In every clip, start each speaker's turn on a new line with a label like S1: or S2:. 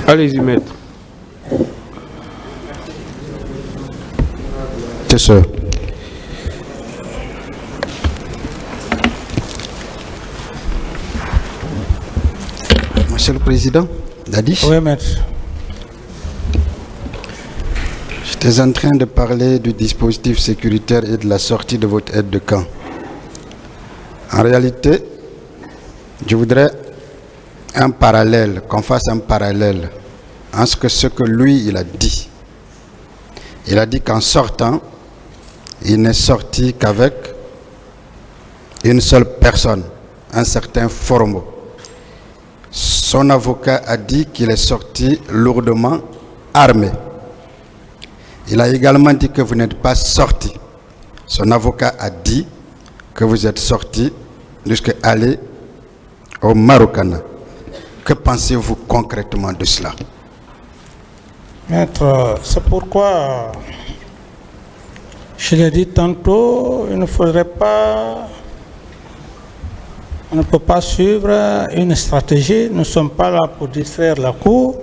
S1: Allez-y, maître.
S2: C'est ça. Monsieur le Président, Dadi.
S3: Oui, maître.
S2: J'étais en train de parler du dispositif sécuritaire et de la sortie de votre aide de camp. En réalité, je voudrais un parallèle, qu'on fasse un parallèle en ce que lui, il a dit. Il a dit qu'en sortant, il n'est sorti qu'avec une seule personne, un certain Foromo. Son avocat a dit qu'il est sorti lourdement armé. Il a également dit que vous n'êtes pas sorti. Son avocat a dit que vous êtes sorti jusqu'à aller au Marokana. Que pensez-vous concrètement de cela?
S3: Maître, c'est pourquoi je l'ai dit tantôt, il ne faudrait pas, on ne peut pas suivre une stratégie, nous ne sommes pas là pour distraire la cour.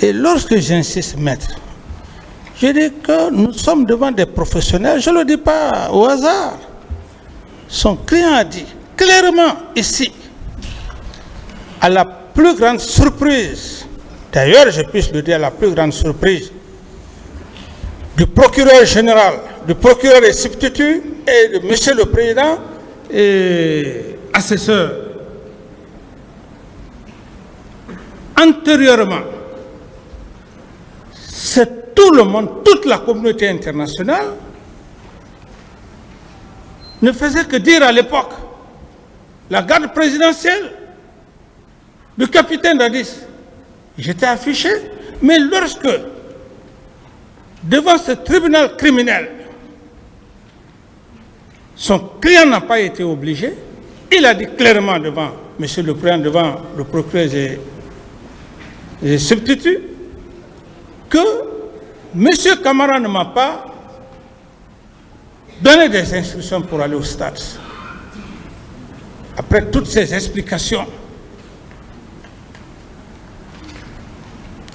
S3: Et lorsque j'insiste, maître, je dis que nous sommes devant des professionnels, je ne le dis pas au hasard. Son client a dit clairement ici, à la plus grande surprise, d'ailleurs je puisse le dire à la plus grande surprise, du procureur général, du procureur des substituts et de monsieur le président et assesseur. Antérieurement, c'est tout le monde, toute la communauté internationale ne faisait que dire à l'époque, la garde présidentielle du capitaine Dadis, j'étais affiché, mais lorsque, devant ce tribunal criminel, son client n'a pas été obligé, il a dit clairement devant monsieur le président, devant le procureur et substitut, que monsieur Camara ne m'a pas donné des instructions pour aller au stade. Après toutes ces explications,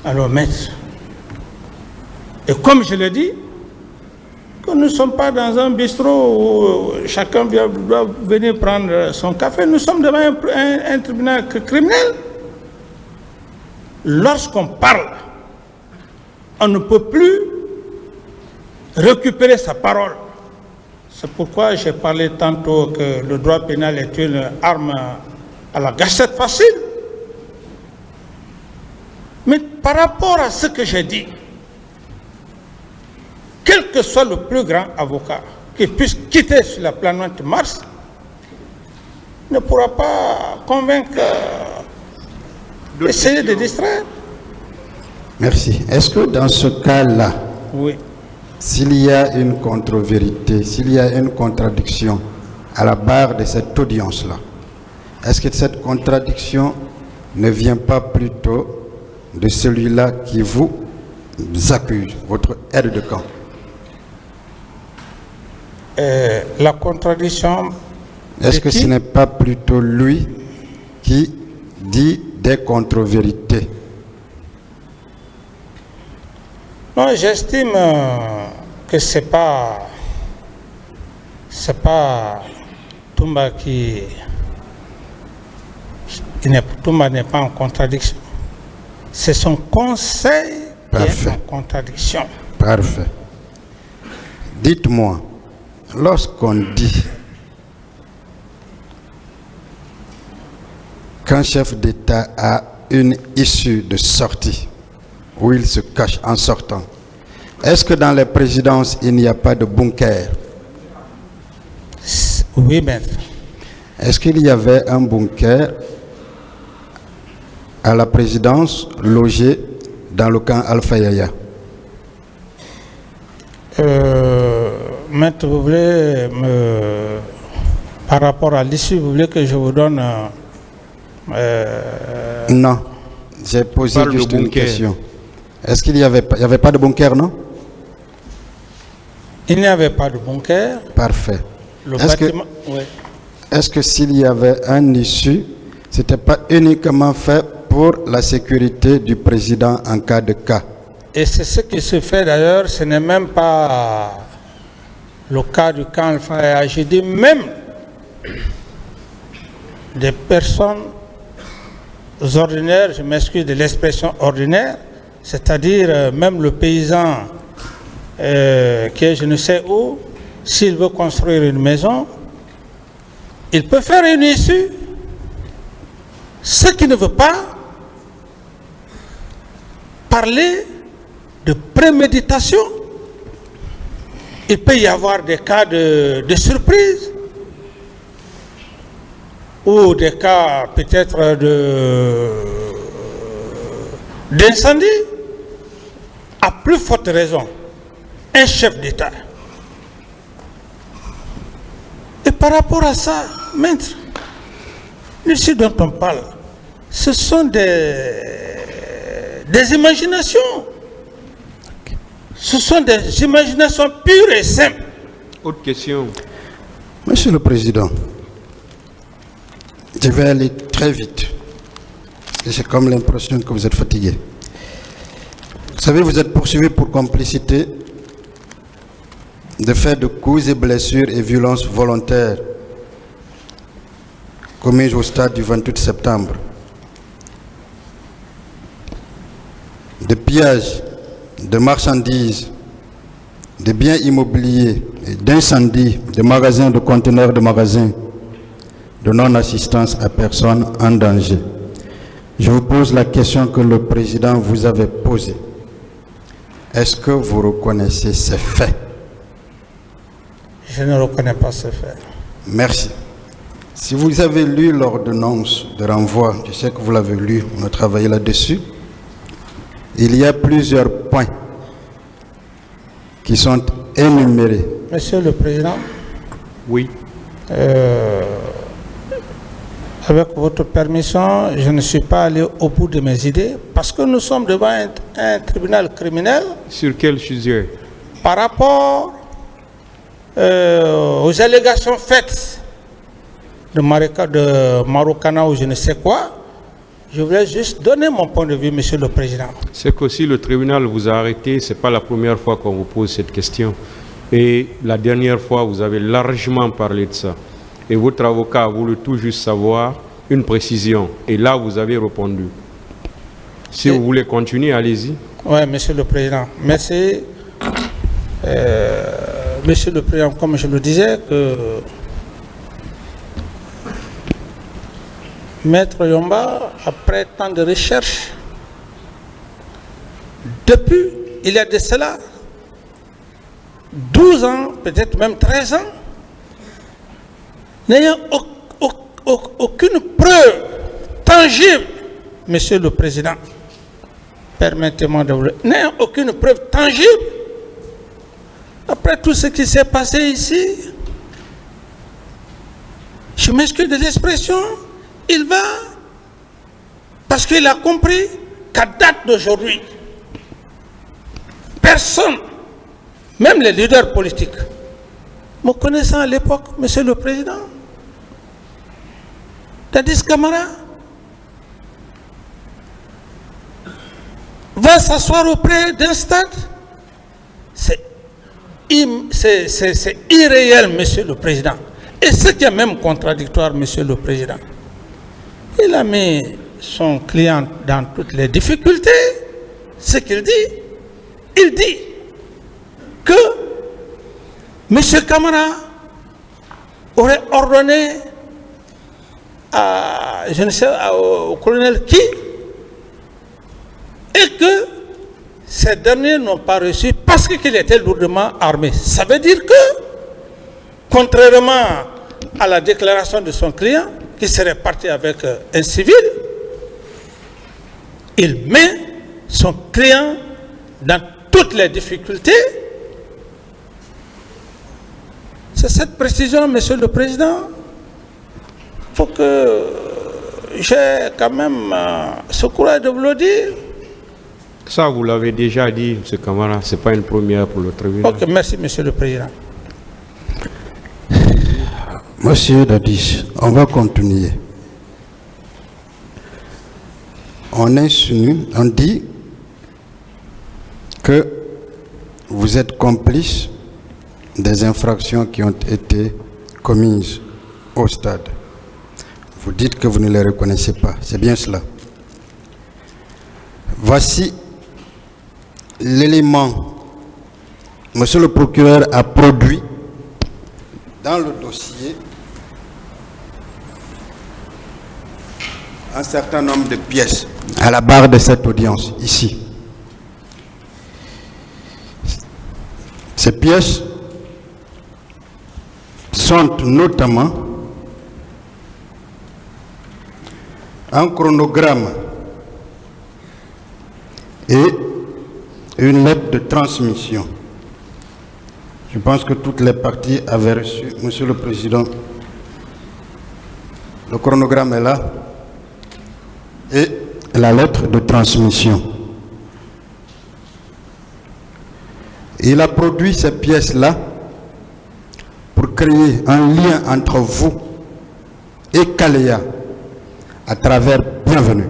S3: alors maître, et comme je l'ai dit, que nous ne sommes pas dans un bistrot où chacun doit venir prendre son café, nous sommes devant un tribunal criminel. Lorsqu'on parle, on ne peut plus récupérer sa parole. C'est pourquoi j'ai parlé tantôt que le droit pénal est une arme à la gâchette facile. Mais par rapport à ce que j'ai dit, quel que soit le plus grand avocat qui puisse quitter sur la planète Mars, ne pourra pas convaincre, essayer de distraire.
S2: Merci. Est-ce que dans ce cas-là,
S3: Oui.
S2: s'il y a une contre-vérité, s'il y a une contradiction à la barre de cette audience-là, est-ce que cette contradiction ne vient pas plutôt de celui-là qui vous accuse, votre aide de camp?
S3: La contradiction...
S2: Est-ce que ce n'est pas plutôt lui qui dit des contre-vérités?
S3: Non, j'estime que c'est pas Toumba qui Toumba n'est pas en contradiction. C'est son conseil qui est en contradiction.
S2: Parfait. Dites-moi, lorsqu'on dit qu'un chef d'État a une issue de sortie, où il se cache en sortant, est-ce que dans les présidences, il n'y a pas de bunker?
S3: Oui, maître.
S2: Est-ce qu'il y avait un bunker à la présidence logé dans le camp Alpha Yaya?
S3: Maître, vous voulez par rapport à l'issue, vous voulez que je vous donne...
S2: Non, j'ai posé juste une question. Est-ce qu'il n'y avait pas de bunker, non?
S3: Il n'y avait pas de bunker.
S2: Parfait.
S3: Le bâtiment... Oui.
S2: Est-ce que s'il y avait un issue, ce n'était pas uniquement fait pour la sécurité du président en cas de cas.
S3: Et c'est ce qui se fait d'ailleurs, ce n'est même pas le cas du camp Alpha. J'ai dit même des personnes ordinaires, je m'excuse de l'expression ordinaire, c'est-à-dire même le paysan qui est je ne sais où, s'il veut construire une maison, il peut faire une issue. Ce qui ne veut pas parler de préméditation. Il peut y avoir des cas de surprise ou des cas peut-être d'incendie. À plus forte raison, un chef d'État. Et par rapport à ça, maître, ici dont on parle, ce sont des imaginations. Ce sont des imaginations pures et simples.
S1: Autre question.
S2: Monsieur le Président, je vais aller très vite. Et j'ai comme l'impression que vous êtes fatigué. Vous savez, vous êtes poursuivi pour complicité de faits de coups et blessures et violences volontaires commises au stade du 28 septembre. De pillage de marchandises, de biens immobiliers, d'incendies, de magasins, de conteneurs de magasins, de non-assistance à personne en danger. Je vous pose la question que le président vous avait posée. Est-ce que vous reconnaissez ces faits?
S3: Je ne reconnais pas ces faits.
S2: Merci. Si vous avez lu l'ordonnance de renvoi, je sais que vous l'avez lu, on a travaillé là-dessus, il y a plusieurs points qui sont énumérés.
S3: Monsieur le Président,
S1: Oui.
S3: avec votre permission, je ne suis pas allé au bout de mes idées parce que nous sommes devant un tribunal criminel
S1: Sur quel sujet?
S3: par rapport aux allégations faites de Marokana ou je ne sais quoi. Je voulais juste donner mon point de vue, Monsieur le Président.
S1: C'est qu'aussi le tribunal vous a arrêté, ce n'est pas la première fois qu'on vous pose cette question. Et la dernière fois, vous avez largement parlé de ça. Et votre avocat a voulu tout juste savoir une précision. Et là, vous avez répondu. Si vous voulez continuer, allez-y.
S3: Oui, Monsieur le Président. Merci. Monsieur le Président, comme je le disais, que Maître Yomba, après tant de recherches, depuis, il y a de cela 12 ans, peut-être même 13 ans, n'ayant aucune preuve tangible, Monsieur le Président, permettez-moi de vous le dire, n'ayant aucune preuve tangible, après tout ce qui s'est passé ici, je m'excuse de l'expression, il va, parce qu'il a compris qu'à date d'aujourd'hui, personne, même les leaders politiques, me connaissant à l'époque, Monsieur le Président, Dadis Camara, va s'asseoir auprès d'un stade, c'est irréel, Monsieur le Président. Et ce qui est même contradictoire, Monsieur le Président, il a mis son client dans toutes les difficultés. Ce qu'il dit, il dit que M. Camara aurait ordonné à, je ne sais, au colonel qui, et que ces derniers n'ont pas reçu parce qu'il était lourdement armé. Ça veut dire que, contrairement à la déclaration de son client, qui serait parti avec un civil, il met son client dans toutes les difficultés. C'est cette précision, Monsieur le Président. Il faut que j'ai quand même ce courage de vous le dire.
S1: Ça, vous l'avez déjà dit, M. Camara, ce n'est pas une première pour le tribunal.
S3: Ok, merci, Monsieur le Président.
S2: Monsieur Dadis, on va continuer. on insinue, on dit que vous êtes complice des infractions qui ont été commises au stade. Vous dites que vous ne les reconnaissez pas, c'est bien cela. Voici l'élément. Monsieur le procureur a produit dans le dossier un certain nombre de pièces à la barre de cette audience, ici. Ces pièces sont notamment un chronogramme et une lettre de transmission. Je pense que toutes les parties avaient reçu, Monsieur le Président. Le chronogramme est là et la lettre de transmission. Il a produit ces pièces-là pour créer un lien entre vous et Kalea à travers Bienvenue.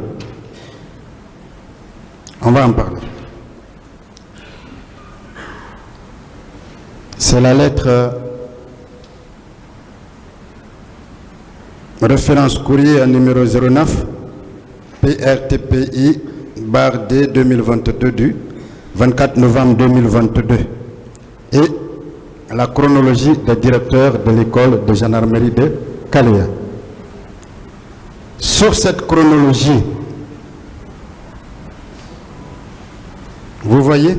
S2: On va en parler. C'est la lettre référence courrier numéro 09 PRTPI/D 2022 du 24 novembre 2022 et la chronologie des directeurs de l'école de gendarmerie de Kalea. Sur cette chronologie, vous voyez,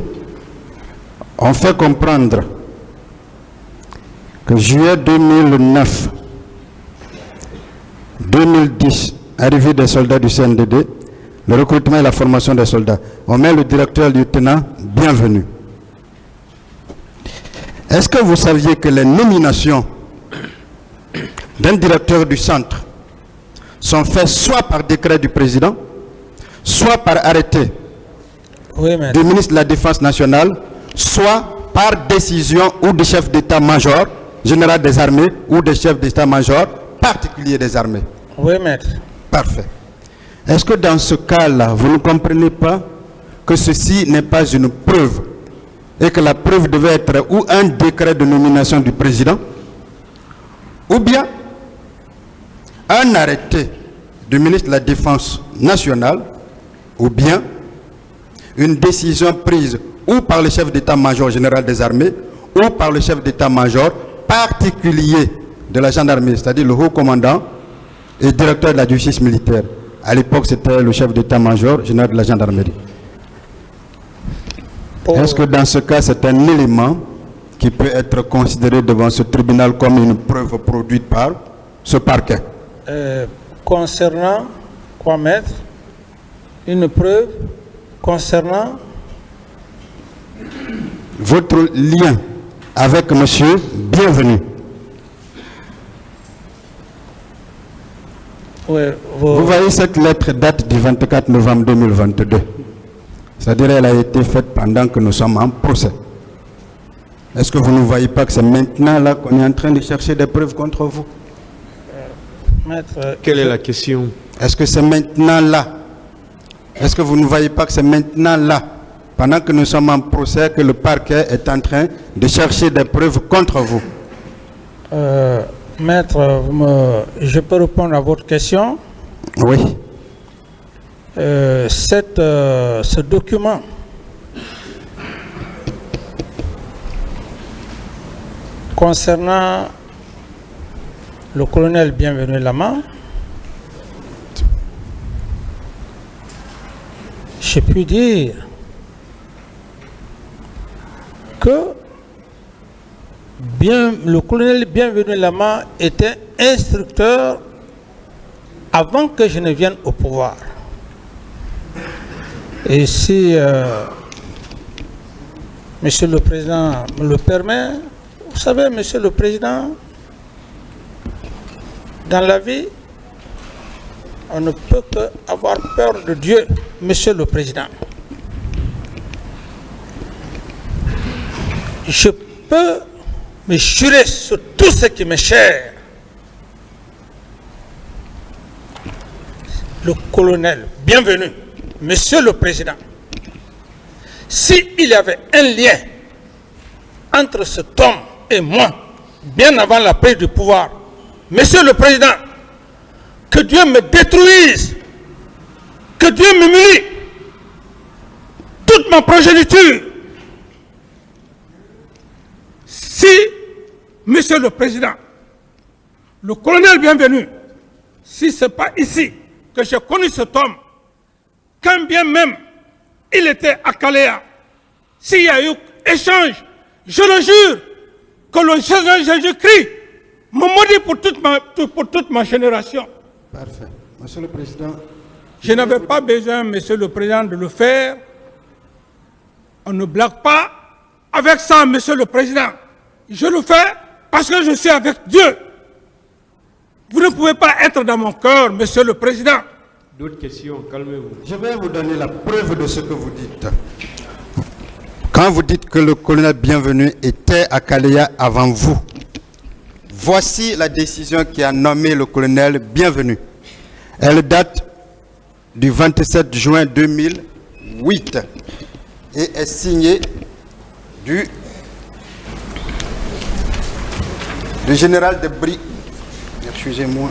S2: on fait comprendre que juillet 2009, 2010, arrivée des soldats du CNDD, le recrutement et la formation des soldats. On met le directeur lieutenant Bienvenue. Est-ce que vous saviez que les nominations d'un directeur du centre sont faites soit par décret du président, soit par arrêté du ministre de la Défense nationale, soit par décision ou du chef d'état-major général des armées ou des chefs d'état-major particulier des armées?
S3: Oui, maître.
S2: Parfait. Est-ce que dans ce cas-là, vous ne comprenez pas que ceci n'est pas une preuve et que la preuve devait être ou un décret de nomination du président ou bien un arrêté du ministre de la Défense nationale ou bien une décision prise ou par le chef d'état-major général des armées ou par le chef d'état-major particulier de la gendarmerie, c'est-à-dire le haut commandant et directeur de la justice militaire. À l'époque, c'était le chef d'état-major général de la gendarmerie. Est-ce que dans ce cas, c'est un élément qui peut être considéré devant ce tribunal comme une preuve produite par ce parquet?
S3: Concernant quoi, maître? Une preuve concernant
S2: votre lien avec monsieur Bienvenue.
S3: Oui,
S2: vous voyez, cette lettre date du 24 novembre 2022. C'est-à-dire qu'elle a été faite pendant que nous sommes en procès. Est-ce que vous ne voyez pas que c'est maintenant là qu'on est en train de chercher des preuves contre vous?
S3: Maître,
S1: quelle est la question?
S2: Est-ce que c'est maintenant là? Est-ce que vous ne voyez pas que c'est maintenant là, pendant que nous sommes en procès, que le parquet est en train de chercher des preuves contre vous?
S3: Maître, je peux répondre à votre question?
S2: Oui.
S3: Ce document concernant le colonel Bienvenu Lama, je puis dire que le colonel Bienvenu Lama était instructeur avant que je ne vienne au pouvoir. Et si Monsieur le Président me le permet, vous savez, Monsieur le Président, dans la vie, on ne peut qu'avoir peur de Dieu, Monsieur le Président. Je peux me jurer sur tout ce qui m'est cher. Le colonel Bienvenu Monsieur le Président, s'il y avait un lien entre cet homme et moi, bien avant la prise du pouvoir, Monsieur le Président, que Dieu me détruise, que Dieu m'humilie, toute ma progéniture. Si, Monsieur le Président, le colonel Bienvenu, si ce n'est pas ici que j'ai connu cet homme, quand bien même il était à Caléa, s'il y a eu échange, je le jure, que le Seigneur Jésus-Christ me maudit pour toute ma génération.
S2: Parfait. Monsieur le Président.
S3: Je n'avais pas besoin, Monsieur le Président, de le faire. On ne blague pas avec ça, Monsieur le Président. Je le fais parce que je suis avec Dieu. Vous ne pouvez pas être dans mon cœur, Monsieur le Président.
S1: D'autres questions, calmez-vous.
S2: Je vais vous donner la preuve de ce que vous dites. Quand vous dites que le colonel Bienvenu était à Caléa avant vous, voici la décision qui a nommé le colonel Bienvenu. Elle date du 27 juin 2008 et est signée du général de brigade. Excusez-moi.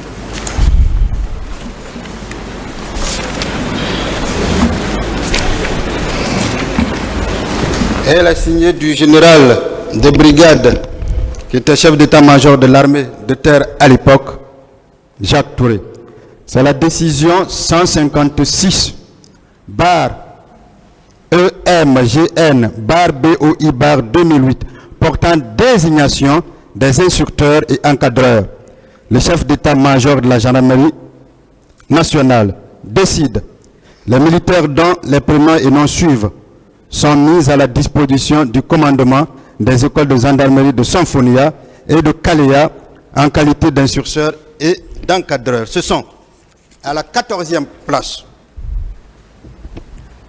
S2: Elle a signé du général de brigade qui était chef d'état-major de l'armée de terre à l'époque, Jacques Touré. C'est la décision 156 EMGN BOI 2008 portant désignation des instructeurs et encadreurs. Le chef d'état-major de la gendarmerie nationale décide. Les militaires dont les prénoms et noms suivent sont mis à la disposition du commandement des écoles de gendarmerie de Symphonia et de Caléa en qualité d'instructeurs et d'encadreurs. Ce sont à la 14e place,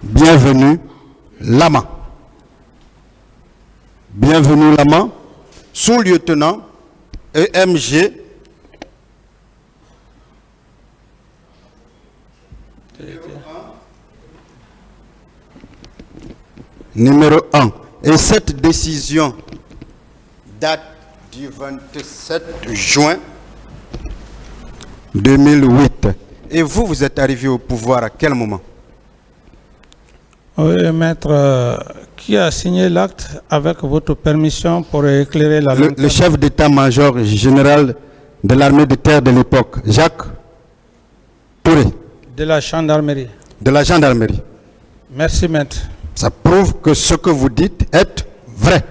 S2: Bienvenu Lama. Bienvenu Lama, sous-lieutenant EMG numéro 1. Et cette décision date du 27 juin 2008. Et vous, vous êtes arrivé au pouvoir à quel moment?
S3: Oui, maître, qui a signé l'acte avec votre permission pour éclairer la
S2: Le chef d'état-major général de l'armée de terre de l'époque, Jacques Touré.
S3: De la gendarmerie.
S2: De la gendarmerie.
S3: Merci, maître.
S2: Ça prouve que ce que vous dites est vrai.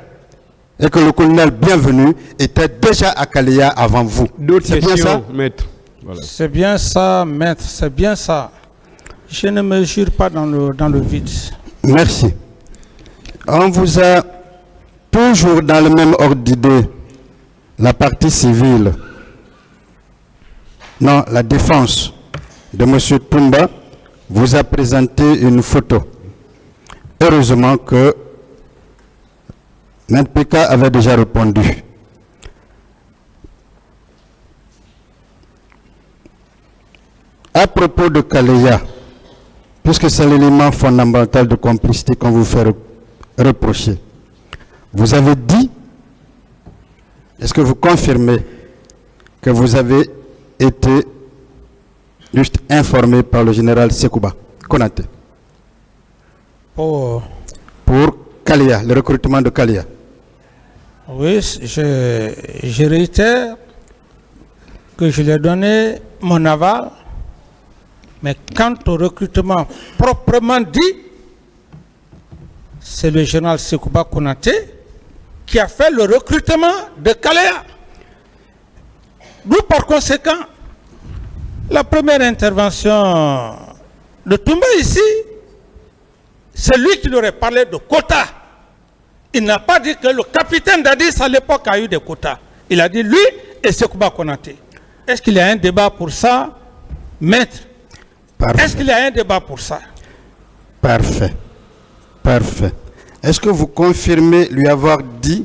S2: Et que le colonel Bienvenu était déjà à Caléa avant vous.
S1: D'autres questions,
S2: bien ça,
S1: maître? Voilà.
S3: C'est bien ça, maître, c'est bien ça. Je ne me jure pas dans le vide.
S2: Merci. On vous a toujours dans le même ordre d'idée, la partie civile, non, la défense de M. Toumba vous a présenté une photo. Heureusement que Maître Péka avait déjà répondu. À propos de Caléa, puisque c'est l'élément fondamental de complicité qu'on vous fait reprocher, vous avez dit, est-ce que vous confirmez que vous avez été juste informé par le général Sekouba Konaté
S3: Pour
S2: Caléa, le recrutement de Caléa?
S3: Oui, je réitère que je lui ai donné mon aval, mais quant au recrutement proprement dit, c'est le général Sekouba Konaté qui a fait le recrutement de Caléa. D'où par conséquent, la première intervention de Toumba ici, c'est lui qui leur a parlé de quotas. Il n'a pas dit que le capitaine Dadis à l'époque a eu des quotas. Il a dit lui et Sekouba Konaté. Est-ce qu'il y a un débat pour ça, maître? Est-ce qu'il y a un débat pour ça?
S2: Parfait. Parfait. Est-ce que vous confirmez lui avoir dit,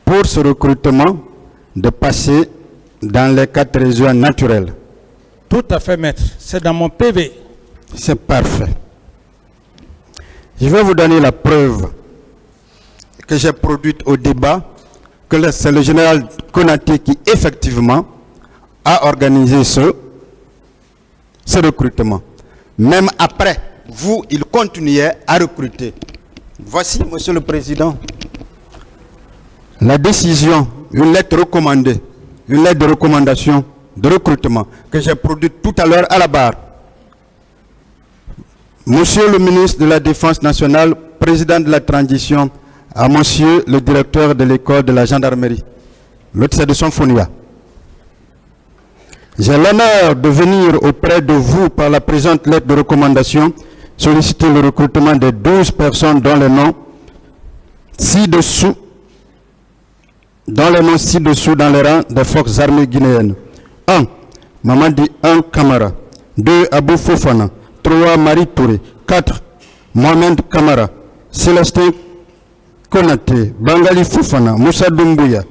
S2: pour ce recrutement, de passer dans les 4 régions naturelles?
S3: Tout à fait, maître. C'est dans mon PV.
S2: C'est parfait. Je vais vous donner la preuve que j'ai produite au débat, que c'est le général Konaté qui effectivement a organisé ce recrutement. Même après, vous, il continuait à recruter. Voici, Monsieur le Président, la décision, une lettre recommandée, une lettre de recommandation de recrutement que j'ai produite tout à l'heure à la barre. Monsieur le ministre de la Défense nationale, président de la transition, à monsieur le directeur de l'école de la gendarmerie. L'autre, c'est de Sonfonia. J'ai l'honneur de venir auprès de vous par la présente lettre de recommandation solliciter le recrutement de 12 personnes dont les noms ci-dessous dans les rangs des forces armées guinéennes. 1. Mamadi 1 Kamara. 2. Abou Fofana. 3. Marie Touré. 4. Mohamed Kamara. Célestin Konaté. Bangali Fofana. Moussa Doumbouya.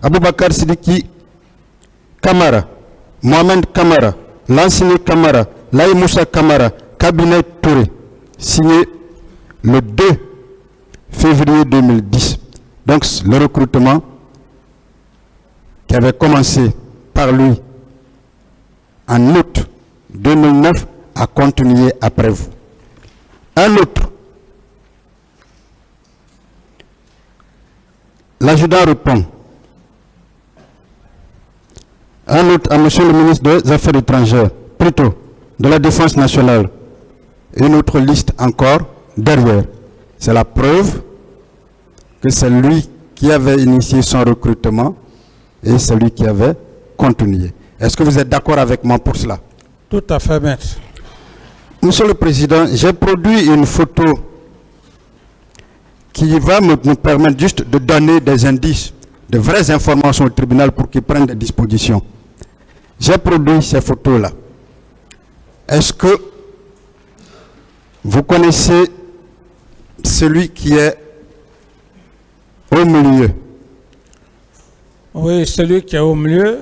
S2: Aboubakar Sidiki Kamara. Mohamed Kamara. Lansine Kamara. Laï Moussa Kamara. Cabinet Touré. Signé le 2 février 2010. Donc le recrutement qui avait commencé par lui en août 2009 a continué après vous. Un autre. L'adjudant répond. Un autre à monsieur le ministre des Affaires étrangères, plutôt de la Défense nationale. Une autre liste encore derrière. C'est la preuve que c'est lui qui avait initié son recrutement et celui qui avait continué. Est-ce que vous êtes d'accord avec moi pour cela?
S3: Tout à fait, maître.
S2: Monsieur le Président, j'ai produit une photo qui va nous permettre juste de donner des indices, de vraies informations au tribunal pour qu'il prenne des dispositions. J'ai produit ces photos-là. Est-ce que vous connaissez celui qui est au milieu?
S3: Oui, celui qui est au milieu,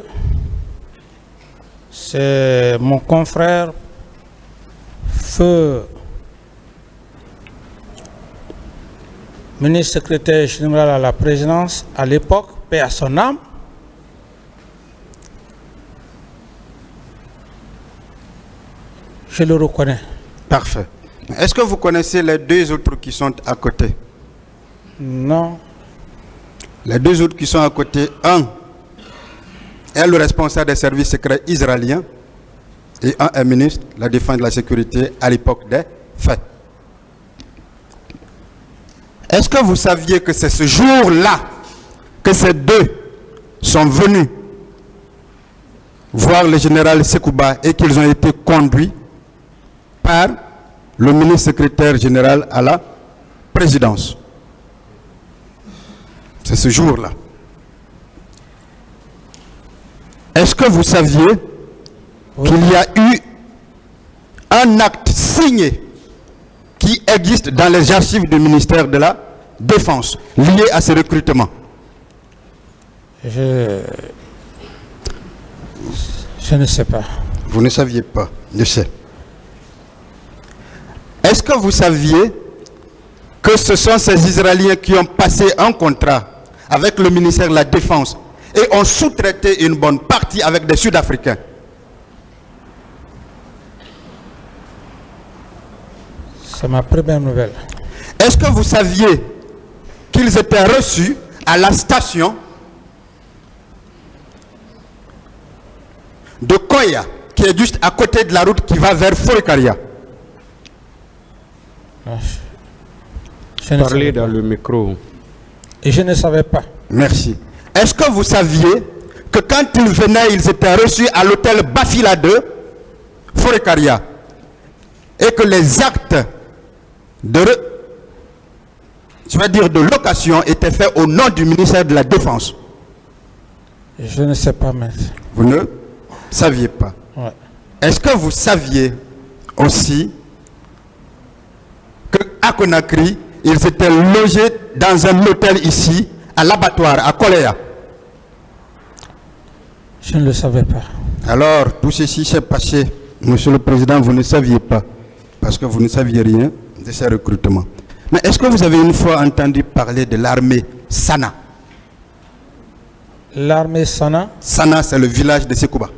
S3: c'est mon confrère, feu ministre secrétaire général à la présidence à l'époque, paix à son âme. Je le reconnais.
S2: Parfait. Est-ce que vous connaissez les deux autres qui sont à côté?
S3: Non.
S2: Les deux autres qui sont à côté, un est le responsable des services secrets israéliens et un est ministre de la Défense et de la Sécurité à l'époque des faits. Est-ce que vous saviez que c'est ce jour-là que ces deux sont venus voir le général Sekouba et qu'ils ont été conduits par le ministre secrétaire général à la présidence? C'est ce jour-là. Est-ce que vous saviez qu'il y a eu un acte signé qui existe dans les archives du ministère de la Défense lié à ce recrutement?
S3: Je ne sais pas.
S2: Vous ne saviez pas, je sais. Est-ce que vous saviez que ce sont ces Israéliens qui ont passé un contrat avec le ministère de la Défense et ont sous-traité une bonne partie avec des Sud-Africains?
S3: C'est ma première nouvelle.
S2: Est-ce que vous saviez qu'ils étaient reçus à la station de Koya, qui est juste à côté de la route qui va vers Forikaria?
S1: Parlez dans le micro.
S3: Et je ne savais pas.
S2: Merci. Est-ce que vous saviez que quand ils venaient, ils étaient reçus à l'hôtel Bafila 2, Forikaria, et que les actes de location étaient faits au nom du ministère de la Défense?
S3: Je ne sais pas, maître.
S2: Vous ne saviez pas?
S3: Ouais.
S2: Est-ce que vous saviez aussi qu'à Conakry, ils étaient logés dans un hôtel ici, à l'abattoir, à Koléa?
S3: Je ne le savais pas.
S2: Alors, tout ceci s'est passé, Monsieur le Président, vous ne saviez pas. parce que vous ne saviez rien de ces recrutements. Mais est-ce que vous avez une fois entendu parler de l'armée Sana?
S3: L'armée Sana?
S2: Sana, c'est le village de Sekouba.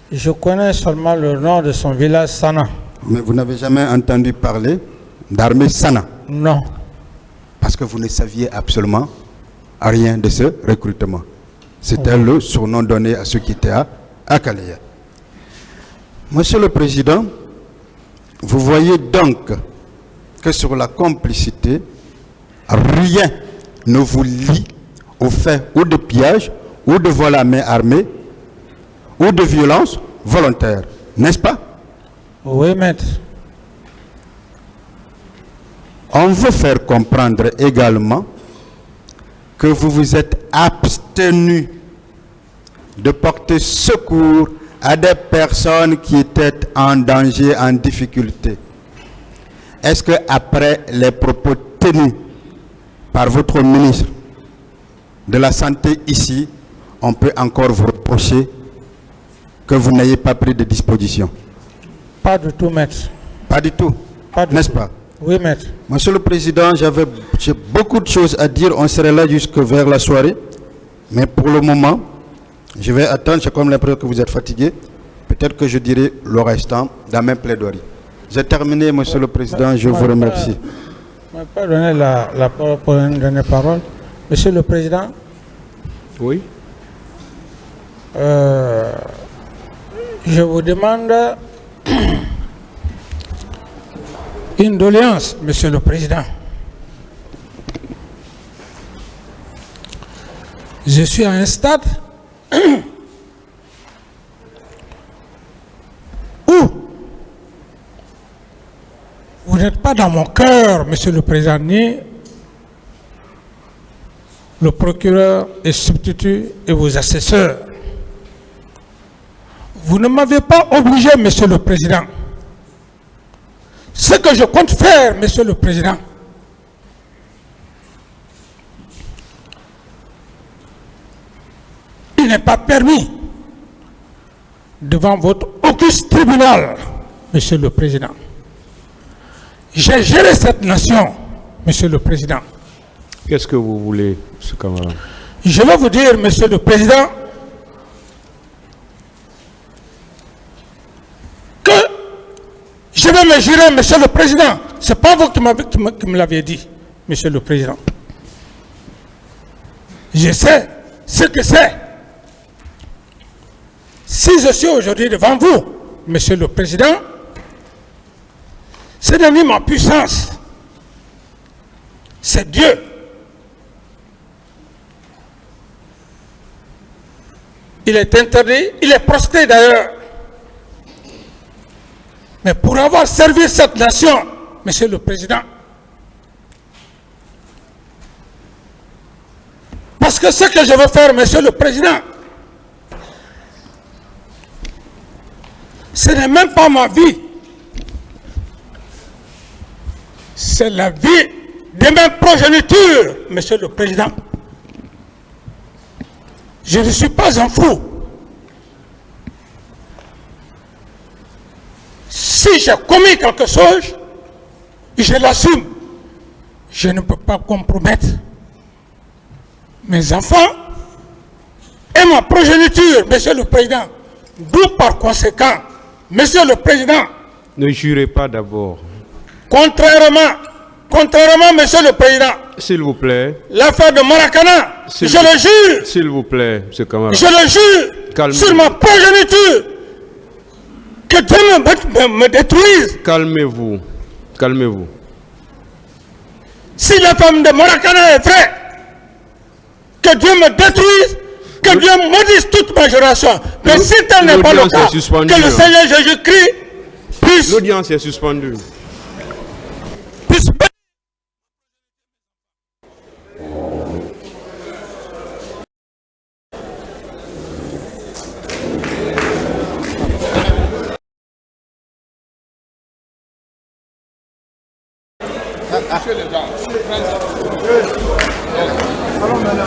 S3: Je connais seulement le nom de son village, Sana.
S2: Mais vous n'avez jamais entendu parler d'armée Sana?
S3: Non.
S2: Parce que vous ne saviez absolument rien de ce recrutement. C'était le surnom donné à ceux qui étaient à Kalea. Monsieur le Président, vous voyez donc que sur la complicité, rien ne vous lie au fait ou de pillage, ou de vol à main armée, ou de violence volontaire, n'est-ce pas?
S3: Oui, maître.
S2: On veut faire comprendre également que vous vous êtes abstenu de porter secours à des personnes qui étaient en danger, en difficulté. Est-ce qu'après les propos tenus par votre ministre de la Santé ici, on peut encore vous reprocher que vous n'ayez pas pris de dispositions?
S3: Pas du tout, maître.
S2: Pas du tout, n'est-ce pas?
S3: Oui, maître.
S2: Monsieur le Président, j'ai beaucoup de choses à dire. On serait là jusque vers la soirée. Mais pour le moment, je vais attendre. J'ai comme l'impression que vous êtes fatigué. Peut-être que je dirai le restant dans mes plaidoiries. J'ai terminé, Monsieur le Président. Je vous remercie.
S3: Je ne vais pas donner la parole pour une dernière parole. Monsieur le Président.
S1: Oui.
S3: Je vous demande une doléance, Monsieur le Président. Je suis à un stade où vous n'êtes pas dans mon cœur, Monsieur le Président, ni le procureur et substitut et vos assesseurs. Vous ne m'avez pas obligé, Monsieur le Président. Ce que je compte faire, Monsieur le Président, il n'est pas permis devant votre auguste tribunal, Monsieur le Président. J'ai géré cette nation, Monsieur le Président.
S1: Qu'est-ce que vous voulez, ce camarade?
S3: Je vais vous dire, Monsieur le Président, que je vais me jurer, Monsieur le Président. Ce n'est pas vous qui me l'avez dit, Monsieur le Président. Je sais ce que c'est. Si je suis aujourd'hui devant vous, Monsieur le Président, ce n'est ni ma puissance, c'est Dieu. Il est interdit, il est prostré d'ailleurs. Mais pour avoir servi cette nation, Monsieur le Président, parce que ce que je veux faire, Monsieur le Président, ce n'est même pas ma vie. C'est la vie de mes progénitures, Monsieur le Président. Je ne suis pas un fou. Si j'ai commis quelque chose, je l'assume. Je ne peux pas compromettre mes enfants et ma progéniture, Monsieur le Président. D'où par conséquent, Monsieur le Président,
S1: ne jurez pas d'abord.
S3: Contrairement, Monsieur le Président,
S1: s'il vous plaît.
S3: L'affaire de Maracana, je le jure.
S1: S'il vous plaît, M. Kamara.
S3: Je le jure sur ma progéniture. Que Dieu me détruise.
S1: Calmez-vous. Calmez-vous.
S3: Si la femme de Maracana est vraie, que Dieu me détruise, que Dieu maudisse toute ma génération. Mais si tel n'est pas le cas, que le Seigneur Jésus-Christ puisse...
S1: L'audience est suspendue.
S4: Allons maintenant.